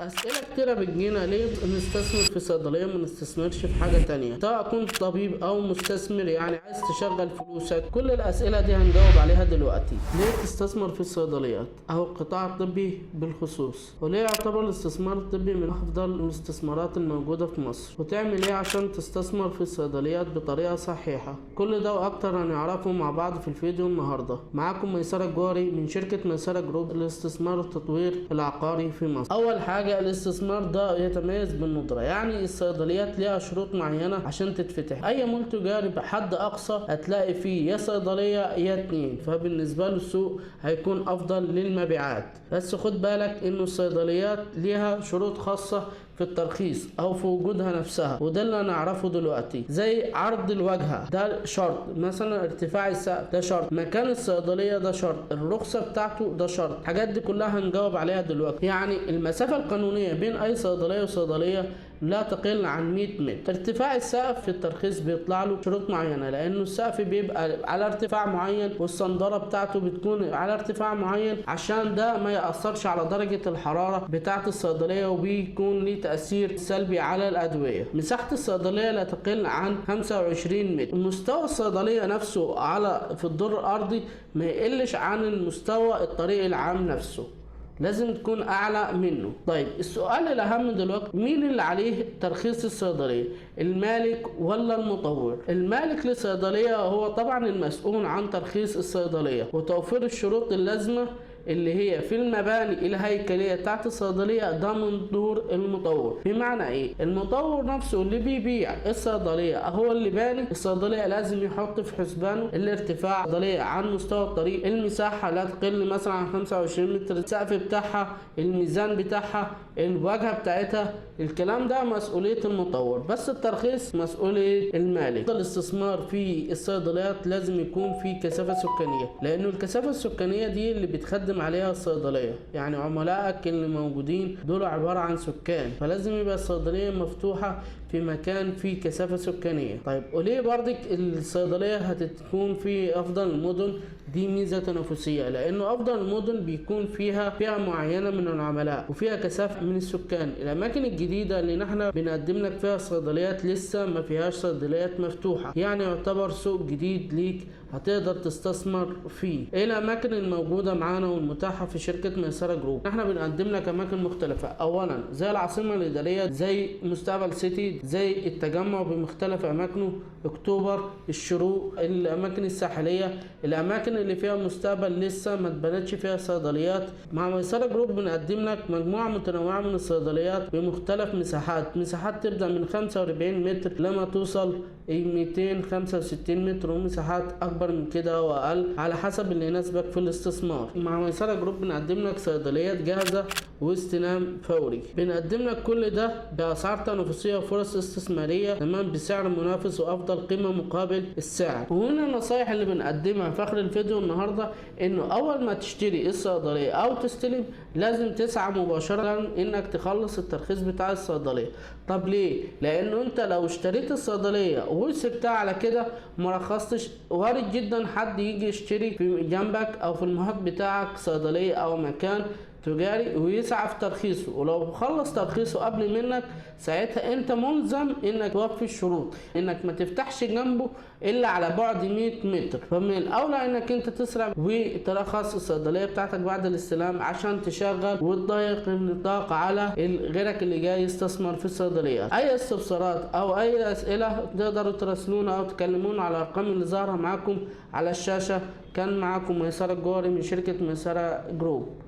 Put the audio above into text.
أسئلة كتيرة بتجينا ليه نستثمر في صيدلية ما نستثمرش في حاجة تانية، سواء كنت طبيب أو مستثمر يعني عايز تشغل فلوسك. كل الأسئلة دي هنجاوب عليها دلوقتي. ليه تستثمر في الصيدليات أو القطاع الطبي بالخصوص؟ وليه يعتبر الاستثمار الطبي من أفضل الاستثمارات الموجودة في مصر؟ وتعمل إيه عشان تستثمر في الصيدليات بطريقة صحيحة؟ كل ده وأكتر هنعرفه مع بعض في الفيديو النهاردة. معاكم ميسرة الجوهري من شركة ميسرة جروب للاستثمار والتطوير العقاري في مصر. أول حاجة الاستثمار ده يتميز بالندرة، يعني الصيدليات ليها شروط معينة عشان تتفتح. اي مول تجاري بحد اقصى هتلاقي فيه يا صيدلية يا اتنين، فبالنسبة له السوق هيكون افضل للمبيعات. بس خد بالك انه الصيدليات ليها شروط خاصة في الترخيص او في وجودها نفسها، وده اللي هنعرفه دلوقتي. زي عرض الواجهه ده شرط، مثلا ارتفاع السقف ده شرط، مكان الصيدليه ده شرط، الرخصه بتاعته ده شرط. الحاجات دي كلها هنجاوب عليها دلوقتي. يعني المسافه القانونيه بين اي صيدليه وصيدليه لا تقل عن 100 متر. ارتفاع السقف في الترخيص بيطلع له شروط معينه، لانه السقف بيبقى على ارتفاع معين والصنداره بتاعته بتكون على ارتفاع معين، عشان ده ما ياثرش على درجه الحراره بتاعه الصيدليه وبيكون ليه تاثير سلبي على الادويه. مساحه الصيدليه لا تقل عن 25 متر. مستوى الصيدليه نفسه في الدور الارضي ما يقلش عن المستوى الطريق العام نفسه، لازم تكون اعلى منه. طيب السؤال الاهم دلوقتي، مين اللي عليه ترخيص الصيدليه؟ المالك ولا المطور؟ المالك للصيدليه هو طبعا المسؤول عن ترخيص الصيدليه وتوفير الشروط اللازمه اللي هي في المباني الهيكليه بتاعت الصيدليه، ده من دور المطور. بمعنى ايه؟ المطور نفسه اللي بيبيع الصيدليه هو اللي باني الصيدليه لازم يحط في حسبانه الارتفاع الصيدليه عن مستوى الطريق، المساحه لا تقل مثلا عن 25 متر، السقف بتاعها، الميزان بتاعها، الواجهه بتاعتها. الكلام ده مسؤوليه المطور، بس الترخيص مسؤوليه المالك. الاستثمار في الصيدليات لازم يكون في كثافه سكانيه، لانه الكثافه السكانيه دي اللي بتخدم عليها الصيدليه، يعني عملائك اللي موجودين دول عباره عن سكان، فلازم يبقى الصيدليه مفتوحه في مكان فيه كثافه سكانيه. طيب وليه برضك الصيدليه هتكون في افضل المدن؟ دي ميزه تنافسيه، لانه افضل المدن بيكون فيها فئه معينه من العملاء وفيها كثافه من السكان. الاماكن الجديده اللي نحن بنقدم لك فيها صيدليات لسه ما فيهاش صيدليات مفتوحه، يعني يعتبر سوق جديد ليك هتقدر تستثمر فيه. ايه الاماكن الموجوده معانا والمتاحه في شركه ميسره جروب؟ احنا بنقدم لك اماكن مختلفه، اولا زي العاصمه الاداريه، زي مستقبل سيتي، زي التجمع بمختلف اماكنه، اكتوبر، الشروق، الاماكن الساحليه، الاماكن اللي فيها مستقبل لسه ما اتبنتش فيها صيدليات. مع ميسره جروب بنقدم لك مجموعه متنوعه من الصيدليات بمختلف مساحات تبدا من 45 متر لما توصل 265 متر، ومساحات اكبر من كده واقل على حسب اللي يناسبك في الاستثمار. مع ميسره جروب بنقدم لك صيدليات جاهزه واستلام فوري. بنقدم لك كل ده باسعار تنافسيه وفرص استثماريه تمام بسعر منافس وافضل قيمه مقابل السعر. وهنا النصايح اللي بنقدمها في اخر الفيديو النهارده، انه اول ما تشتري الصيدليه او تستلم لازم تسعى مباشره انك تخلص الترخيص بتاع الصيدليه. طب ليه؟ لانه انت لو اشتريت الصيدليه وسبتها على كده ما رخصتش، وارد جدا حد يجي يشتري في جنبك او في المحيط بتاعك صيدليه او مكان تجاري ويسعى في ترخيصه، ولو خلص ترخيصه قبل منك ساعتها انت ملزم انك توفي الشروط، انك ما تفتحش جنبه الا على بعد 100 متر. فمن الاولى انك انت تسرع وترخص الصيدليه بتاعتك بعد الاستلام عشان تشغل وتضيق النطاق على غيرك اللي جاي يستثمر في الصيدليات. اي استفسارات او اي اسئله تقدروا تراسلونا او تكلمونا على الارقام اللي ظاهره معاكم على الشاشه. كان معاكم ميسره الجوهري من شركه ميسره جروب.